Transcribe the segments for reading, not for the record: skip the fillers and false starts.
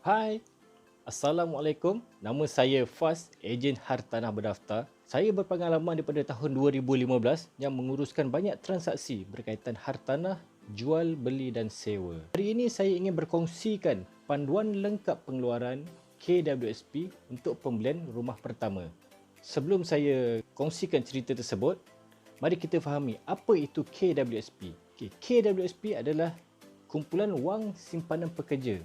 Hai, Assalamualaikum. Nama saya Faz, ejen hartanah berdaftar. Saya berpengalaman daripada tahun 2015 yang menguruskan banyak transaksi berkaitan hartanah, jual, beli dan sewa. Hari ini saya ingin berkongsikan panduan lengkap pengeluaran KWSP untuk pembelian rumah pertama. Sebelum saya kongsikan cerita tersebut, mari kita fahami apa itu KWSP. KWSP adalah kumpulan wang simpanan pekerja,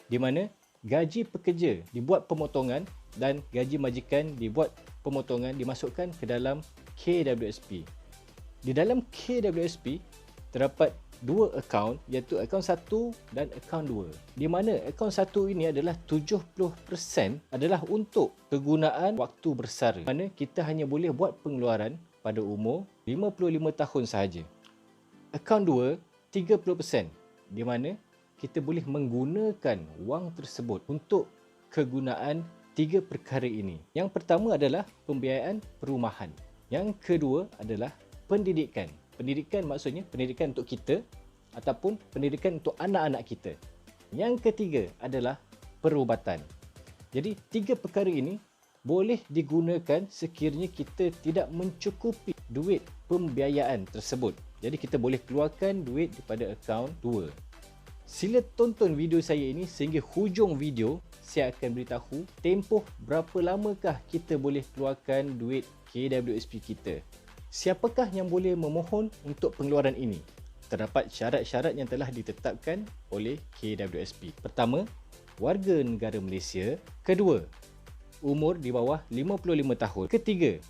di mana gaji pekerja dibuat pemotongan dan gaji majikan dibuat pemotongan dimasukkan ke dalam KWSP. Di dalam KWSP terdapat dua akaun, iaitu akaun 1 dan akaun 2. Di mana akaun 1 ini adalah 70% adalah untuk kegunaan waktu bersara, mana kita hanya boleh buat pengeluaran pada umur 55 tahun sahaja. Akaun 2 30%, di mana kita boleh menggunakan wang tersebut untuk kegunaan tiga perkara ini. Yang pertama adalah pembiayaan perumahan. Yang kedua adalah pendidikan. Pendidikan maksudnya pendidikan untuk kita ataupun pendidikan untuk anak-anak kita. Yang ketiga adalah perubatan. Jadi tiga perkara ini boleh digunakan sekiranya kita tidak mencukupi duit pembiayaan tersebut. Jadi kita boleh keluarkan duit daripada akaun 2. Sila tonton video saya ini sehingga hujung video. Saya akan beritahu tempoh berapa lamakah kita boleh keluarkan duit KWSP kita. Siapakah yang boleh memohon untuk pengeluaran ini? Terdapat syarat-syarat yang telah ditetapkan oleh KWSP. Pertama, warga negara Malaysia. Kedua, umur di bawah 55 tahun. Ketiga,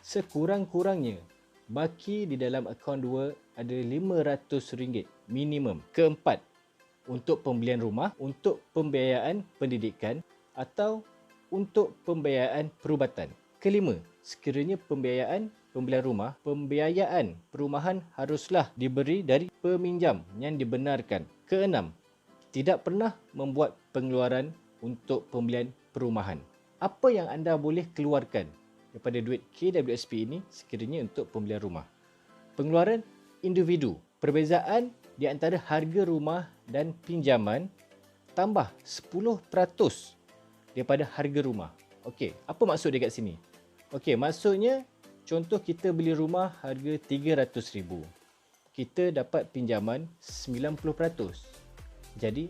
sekurang-kurangnya baki di dalam akaun 2 ada RM500 minimum. Keempat, untuk pembelian rumah, untuk pembiayaan pendidikan atau untuk pembiayaan perubatan. Kelima, sekiranya pembiayaan pembelian rumah, pembiayaan perumahan haruslah diberi dari peminjam yang dibenarkan. Keenam, tidak pernah membuat pengeluaran untuk pembelian perumahan. Apa yang anda boleh keluarkan daripada duit KWSP ini sekiranya untuk pembelian rumah? Pengeluaran individu, perbezaan di antara harga rumah dan pinjaman tambah 10% daripada harga rumah. Okey, apa maksud dia kat sini? Okey, maksudnya contoh kita beli rumah harga RM300,000. Kita dapat pinjaman 90%. Jadi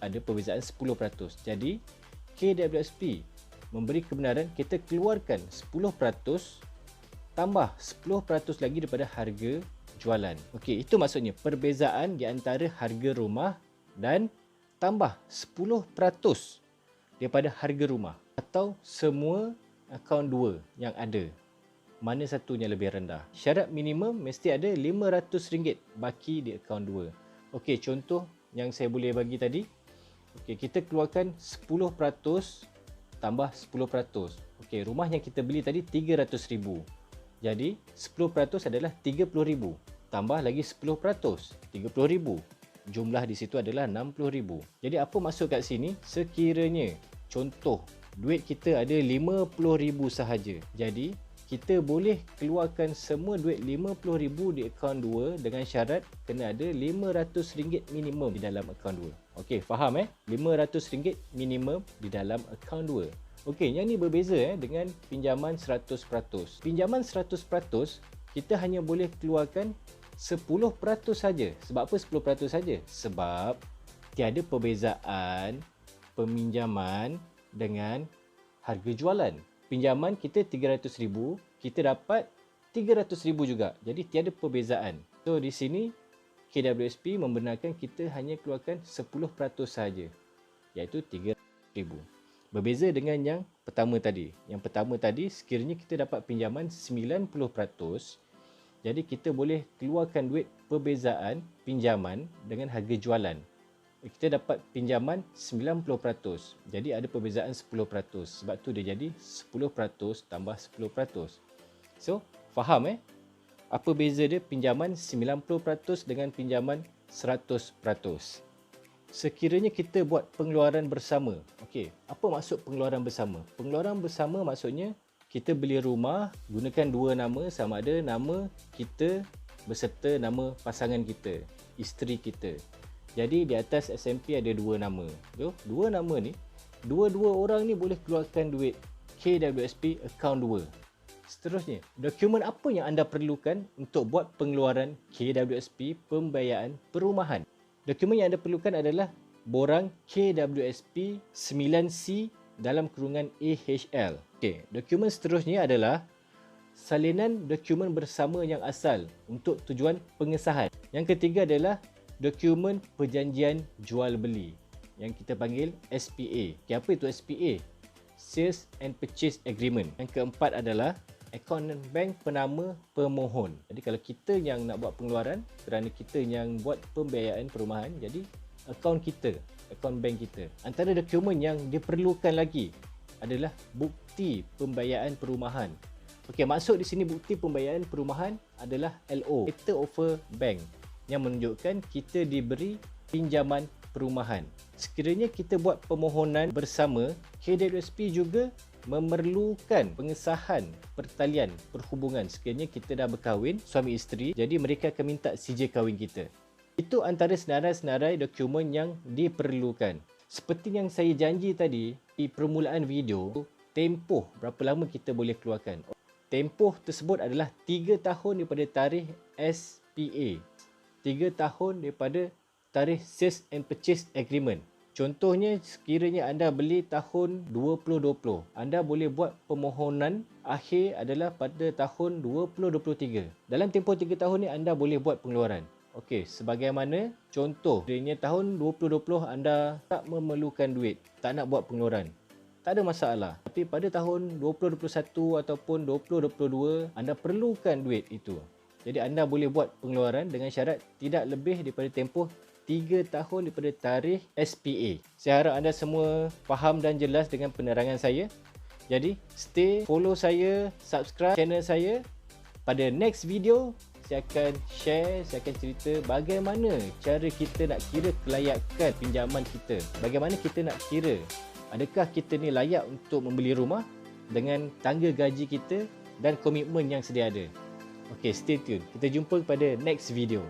ada perbezaan 10%. Jadi KWSP memberi kebenaran kita keluarkan 10% tambah 10% lagi daripada harga jualan. Okey, itu maksudnya perbezaan di antara harga rumah dan tambah 10% daripada harga rumah atau semua akaun 2 yang ada. Mana satunya lebih rendah? Syarat minimum mesti ada RM500 baki di akaun 2. Okey, contoh yang saya boleh bagi tadi. Okey, kita keluarkan 10% tambah 10%. Okey, rumah yang kita beli tadi RM300,000. Jadi 10% adalah RM30,000. Tambah lagi 10%, RM30,000. Jumlah di situ adalah RM60,000. Jadi apa maksud kat sini? Sekiranya contoh duit kita ada RM50,000 sahaja. Jadi kita boleh keluarkan semua duit RM50,000 di akaun 2 dengan syarat kena ada RM500 minimum di dalam akaun 2. Okey, faham RM500 minimum di dalam akaun 2. Okey, yang ni berbeza dengan pinjaman 100%. Pinjaman 100% kita hanya boleh keluarkan 10% saja. Sebab apa 10% saja? Sebab tiada perbezaan peminjaman dengan harga jualan. Pinjaman kita RM300,000, kita dapat RM300,000 juga. Jadi tiada perbezaan. So di sini KWSP membenarkan kita hanya keluarkan 10% saja, iaitu RM300,000. Berbeza dengan yang pertama tadi. Yang pertama tadi sekiranya kita dapat pinjaman 90%, jadi kita boleh keluarkan duit perbezaan pinjaman dengan harga jualan. Kita dapat pinjaman 90%, jadi ada perbezaan 10%. Sebab tu dia jadi 10% tambah 10%. So, faham apa beza dia pinjaman 90% dengan pinjaman 100%? Sekiranya kita buat pengeluaran bersama. Okey, apa maksud pengeluaran bersama? Pengeluaran bersama maksudnya kita beli rumah gunakan dua nama, sama ada nama kita beserta nama pasangan kita, isteri kita. Jadi di atas SMP ada dua nama. Dua nama ni, dua-dua orang ni boleh keluarkan duit KWSP akaun 2. Seterusnya, dokumen apa yang anda perlukan untuk buat pengeluaran KWSP pembiayaan perumahan? Dokumen yang anda perlukan adalah borang KWSP 9C dalam kurungan AHL. Okey, dokumen seterusnya adalah salinan dokumen bersama yang asal untuk tujuan pengesahan. Yang ketiga adalah dokumen perjanjian jual beli yang kita panggil SPA. Okay, apa itu SPA? Sales and Purchase Agreement. Yang keempat adalah akaun bank penama pemohon. Jadi kalau kita yang nak buat pengeluaran kerana kita yang buat pembiayaan perumahan, jadi akaun kita, akaun bank kita. Antara dokumen yang diperlukan lagi adalah bukti pembiayaan perumahan. Okey, maksud di sini bukti pembiayaan perumahan adalah LO, Letter of Bank, yang menunjukkan kita diberi pinjaman perumahan. Sekiranya kita buat permohonan bersama, KWSP juga memerlukan pengesahan pertalian perhubungan. Sekiranya kita dah berkahwin, suami isteri, jadi mereka akan minta CJ kahwin kita. Itu antara senarai-senarai dokumen yang diperlukan. Seperti yang saya janji tadi di permulaan video, tempoh berapa lama kita boleh keluarkan. Tempoh tersebut adalah 3 tahun daripada tarikh SPA. 3 tahun daripada tarikh Sales and Purchase Agreement. Contohnya, sekiranya anda beli tahun 2020, anda boleh buat permohonan akhir adalah pada tahun 2023. Dalam tempoh 3 tahun ni anda boleh buat pengeluaran. Okey, sebagaimana contoh, sekiranya tahun 2020 anda tak memerlukan duit, tak nak buat pengeluaran, tak ada masalah. Tapi pada tahun 2021 ataupun 2022, anda perlukan duit itu. Jadi anda boleh buat pengeluaran dengan syarat tidak lebih daripada tempoh 3 tahun daripada tarikh SPA. Saya harap anda semua faham dan jelas dengan penerangan saya. Jadi stay, follow saya, subscribe channel saya. Pada next video, saya akan share, saya akan cerita bagaimana cara kita nak kira kelayakan pinjaman kita. Bagaimana kita nak kira adakah kita ni layak untuk membeli rumah dengan tangga gaji kita dan komitmen yang sedia ada. Okey, stay tune. Kita jumpa pada next video.